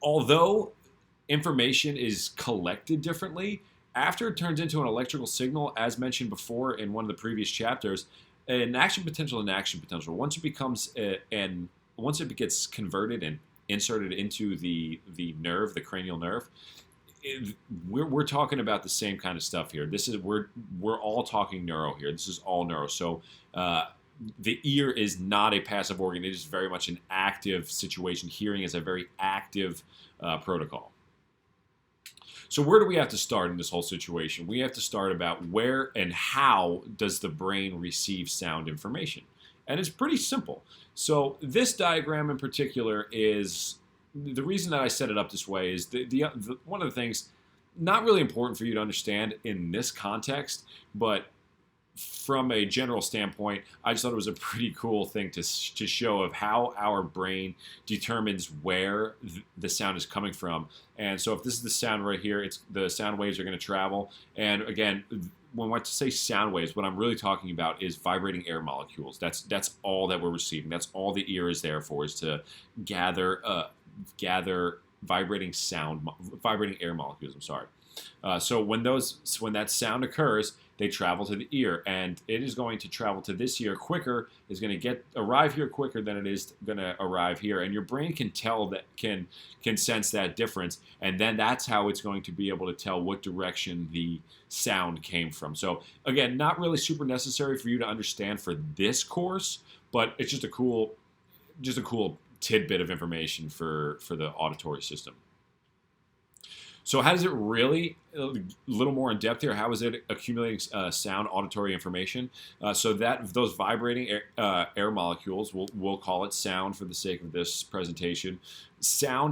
although information is collected differently, after it turns into an electrical signal, as mentioned before in one of the previous chapters, an action potential and action potential. Once it gets converted and inserted into the nerve, the cranial nerve, we're talking about the same kind of stuff here. We're all talking neuro here. This is all neuro. So the ear is not a passive organ. It is very much an active situation. Hearing is a very active protocol. So where do we have to start in this whole situation? We have to start about where and how does the brain receive sound information? And it's pretty simple. So this diagram in particular is, the reason that I set it up this way is one of the things not really important for you to understand in this context, but from a general standpoint, I just thought it was a pretty cool thing to show of how our brain determines where the sound is coming from. And so if this is the sound right here, the sound waves are going to travel. And again, when I say sound waves, what I'm really talking about is vibrating air molecules. That's all that we're receiving. That's all the ear is there for, is to gather vibrating air molecules. I'm sorry. So when that sound occurs, they travel to the ear, and it is going to travel to this ear quicker. Is going to arrive here quicker than it is going to arrive here, and your brain can tell that, can sense that difference, and then that's how it's going to be able to tell what direction the sound came from. So again, not really super necessary for you to understand for this course, but it's just a cool tidbit of information for the auditory system. So how does it really, a little more in depth here, how is it accumulating sound auditory information? So that those vibrating air molecules, we'll call it sound for the sake of this presentation. Sound